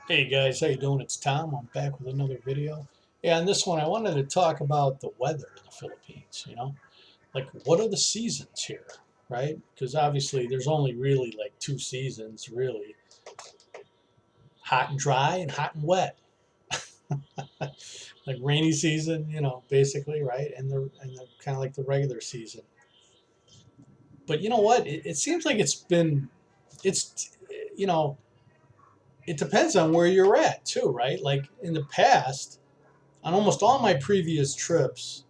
Hey guys, how you doing? It's Tom. I'm back with another video. Yeah, in this one I wanted to talk about the weather in the Philippines, Like what are the seasons here, right? Because obviously there's only really like two seasons, really. Hot and dry and hot and wet. Like rainy season, basically, right? And the kind of like the regular season. But you know what? It seems like it's you know, it depends on where you're at too, right? Like in the past, on almost all my previous trips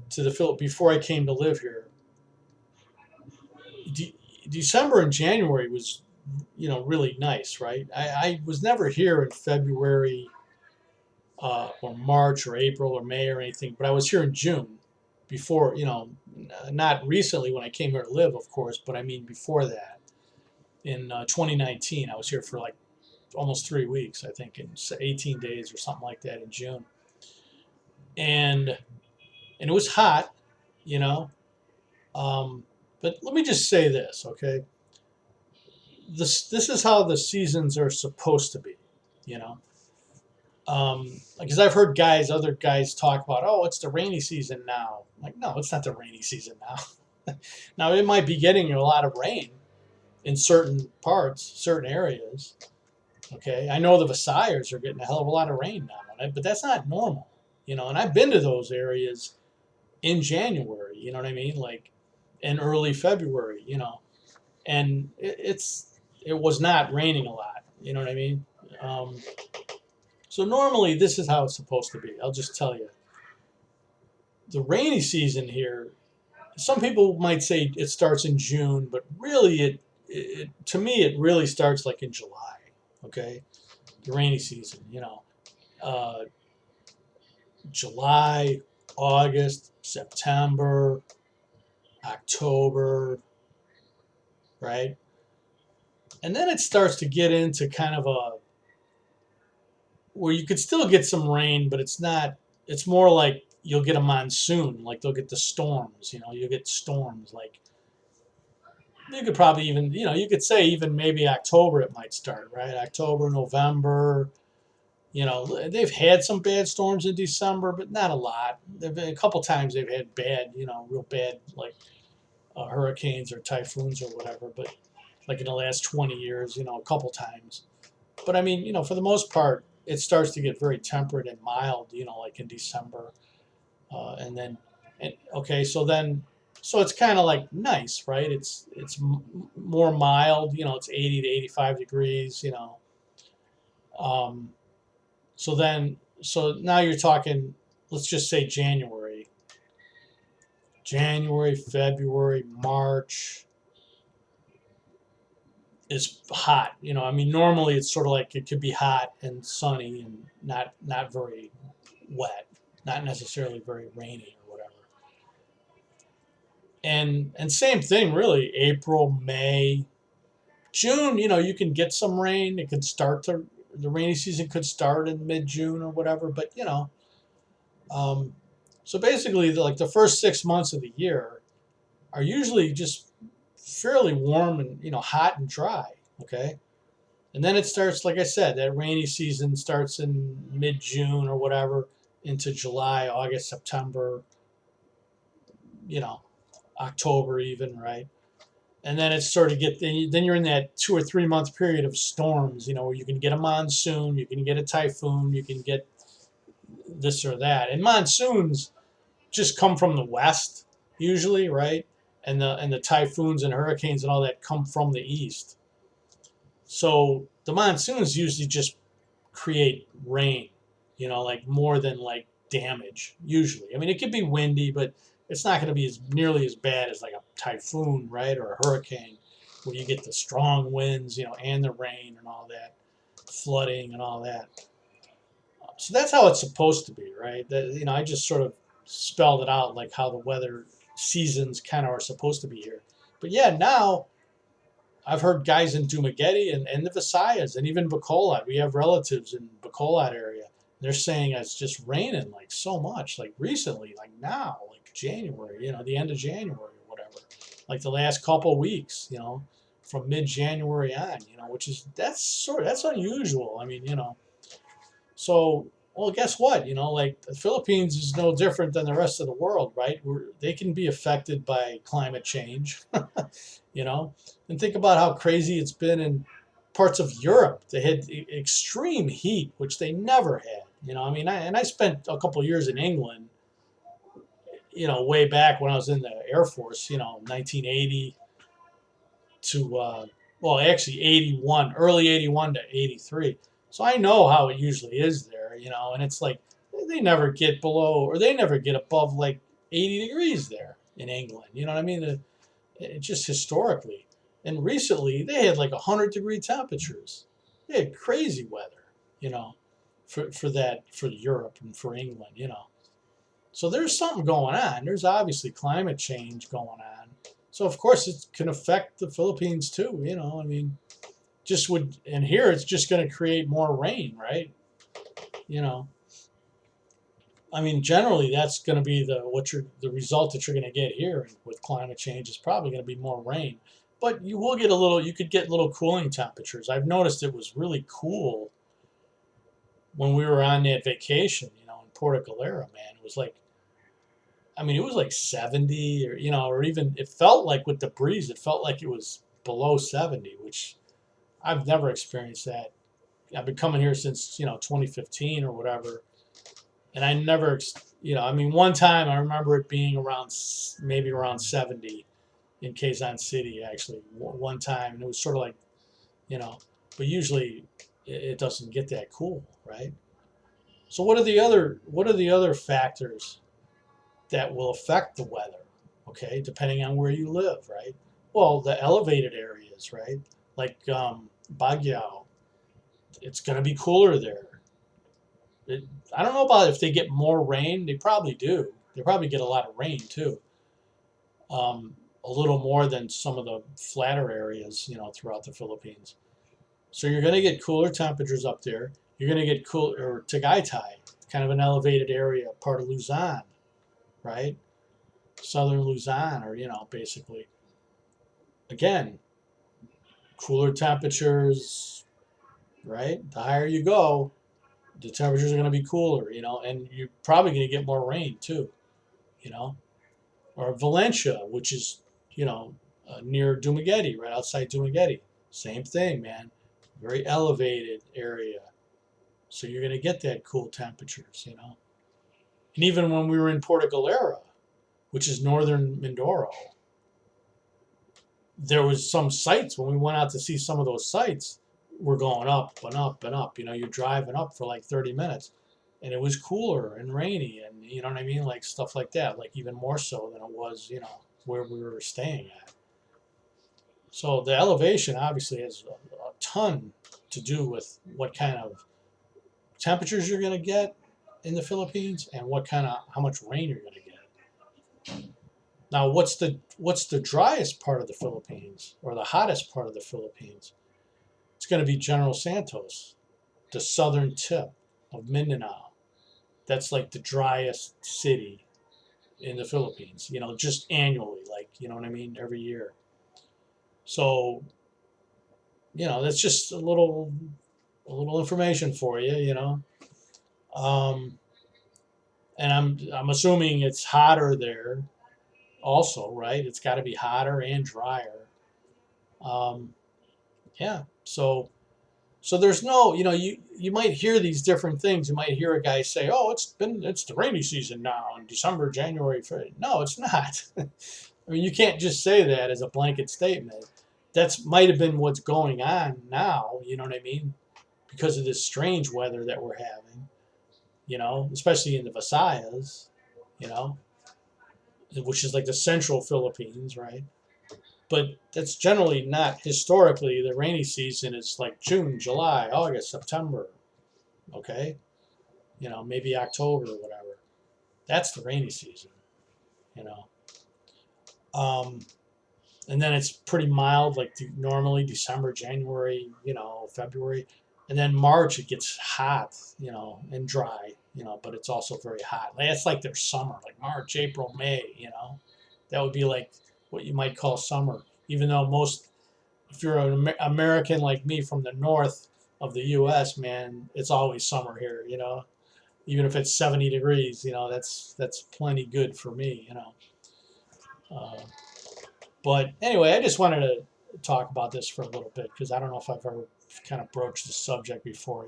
to the Philippines before I came to live here, de- December and January was, really nice, right? I was never here in February or March or April or May or anything, but I was here in June before, not recently when I came here to live, of course, but I mean before that. In 2019, I was here for like almost 3 weeks, I think, in 18 days or something like that in June. And and it was hot, you know. Um, but let me just say this, okay? This is how the seasons are supposed to be, you know. Because I've heard other guys talk about, oh, it's the rainy season now. I'm like, no, it's not the rainy season now. Now it might be getting a lot of rain in certain parts, certain areas. Okay, I know the Visayas are getting a hell of a lot of rain now, right? But that's not normal, And I've been to those areas in January, you know what I mean, like in early February, and it was not raining a lot. You know what I mean? Um, so normally this is how it's supposed to be. I'll just tell you, the rainy season here. Some people might say it starts in June, but really, to me it really starts like in July. Okay, the rainy season. Uh, July, August, September, October, right? And then it starts to get into kind of a where you could still get some rain, but it's not. It's more like you'll get a monsoon, like they'll get the storms. You'll get storms. Like you could probably even, you could say even maybe October it might start, right? October, November. They've had some bad storms in December, but not a lot. There've been a couple times they've had bad, real bad like hurricanes or typhoons or whatever. But like in the last 20 years, a couple times. But I mean, for the most part, it starts to get very temperate and mild, like in December. And then, okay, so it's kind of like nice, right? It's more mild, it's 80 to 85 degrees, Um, so now you're talking, let's just say January, February, March is hot. I mean, normally it's sort of like it could be hot and sunny and not very wet, not necessarily very rainy or whatever. And same thing really, April, May, June, you can get some rain. It could start to The rainy season could start in mid-June or whatever, but um, so basically like the first 6 months of the year are usually just fairly warm and hot and dry, okay? And then it starts, like I said, that rainy season starts in mid-June or whatever into July, August, September, you know, October even, right? And then it's sort of then you're in that 2 or 3 month period of storms, where you can get a monsoon, you can get a typhoon, you can get this or that. And monsoons just come from the west usually, right? And the typhoons and hurricanes and all that come from the east. So the monsoons usually just create rain, like more than like damage usually. I mean, it could be windy, but it's not going to be nearly as bad as like a typhoon, right, or a hurricane, where you get the strong winds, and the rain and all that, flooding and all that. So that's how it's supposed to be, right? I just sort of spelled it out like how the weather seasons kind of are supposed to be here. But yeah, now I've heard guys in Dumaguete and the Visayas and even Bacolod. We have relatives in Bacolod area. They're saying it's just raining like so much, like recently, like now, like January, the end of January or whatever, like the last couple weeks, from mid-January on, which is that's unusual. I mean, so well, guess what? Like the Philippines is no different than the rest of the world, right? They can be affected by climate change, you know, and think about how crazy it's been in parts of Europe. They had extreme heat, which they never had. I mean, I spent a couple of years in England, way back when I was in the Air Force, 1980 to well, actually 81, early 81 to 83. So I know how it usually is there, and it's like they never get below or they never get above like 80 degrees there in England. You know what I mean? Just historically. And recently they had like 100-degree temperatures. They had crazy weather, you know, for Europe and for England. So there's something going on. There's obviously climate change going on. So of course it can affect the Philippines too. I mean, and here it's just going to create more rain, right? You know, I mean, generally that's going to be the result that you're going to get here with climate change is probably going to be more rain. But you could get little cooling temperatures. I've noticed it was really cool when we were on that vacation, in Puerto Galera, man. It was like I mean, it was like 70 or even it felt like with the breeze, it felt like it was below 70, which I've never experienced that. I've been coming here since, 2015 or whatever. And I never, I mean, one time I remember it being maybe around 70 in Quezon City, actually, one time. And it was sort of like, you know, but usually it doesn't get that cool, right? So what are the other factors that will affect the weather, okay, depending on where you live, right? Well, the elevated areas, right? Like Baguio, it's going to be cooler there. It, I don't know about if they get more rain. They probably do. They probably get a lot of rain too. A little more than some of the flatter areas, throughout the Philippines. So you're going to get cooler temperatures up there. You're going to get or Tagaytay, kind of an elevated area, part of Luzon, right? Southern Luzon, or basically, again, cooler temperatures, right? The higher you go, the temperatures are going to be cooler, and you're probably going to get more rain too, you know. Or Valencia, which is, near Dumaguete, right outside Dumaguete. Same thing, man. Very elevated area. So you're going to get that cool temperatures. And even when we were in Puerto Galera, which is northern Mindoro, there was some sites when we went out to see some of those sites were going up and up and up. You're driving up for like 30 minutes and it was cooler and rainy and you know what I mean? Like stuff like that, like even more so than it was, where we were staying at. So the elevation obviously has a ton to do with what kind of temperatures you're going to get in the Philippines and how much rain you're going to get. Now, what's the driest part of the Philippines or the hottest part of the Philippines? It's going to be General Santos, the southern tip of Mindanao. That's like the driest city in the Philippines, just annually, like, you know what I mean, every year. So, that's just a little information for you. Um, and I'm assuming it's hotter there also, right? It's got to be hotter and drier. Um, yeah. So there's no, you might hear these different things. You might hear a guy say, "Oh, it's the rainy season now in December, January, February." No, it's not. I mean, you can't just say that as a blanket statement. That's might have been what's going on now. You know what I mean? Because of this strange weather that we're having. Especially in the Visayas. You know, which is like the central Philippines, right? But that's generally not historically the rainy season is like June, July, August, September, okay? Maybe October or whatever. That's the rainy season, you know. Um, and then it's pretty mild, like normally December, January, February, and then March it gets hot, and dry, but it's also very hot. It's like their summer, like March, April, May, That would be like what you might call summer, even though if you're an American like me from the north of the U.S., man, it's always summer here. Even if it's 70 degrees, that's plenty good for me. Uh, but anyway, I just wanted to talk about this for a little bit because I don't know if I've ever kind of broached the subject before.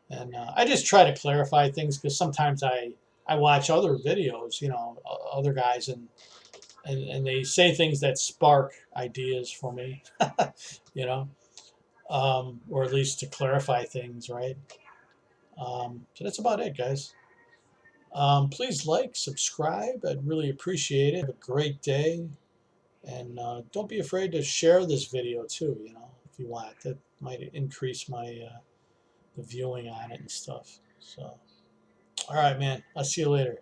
And I just try to clarify things because sometimes I watch other videos, other guys, and they say things that spark ideas for me, you know, or at least to clarify things, right? So that's about it, guys. Please like, subscribe. I'd really appreciate it. Have a great day. And don't be afraid to share this video too, if you want. That might increase my the viewing on it and stuff. So, all right, man. I'll see you later.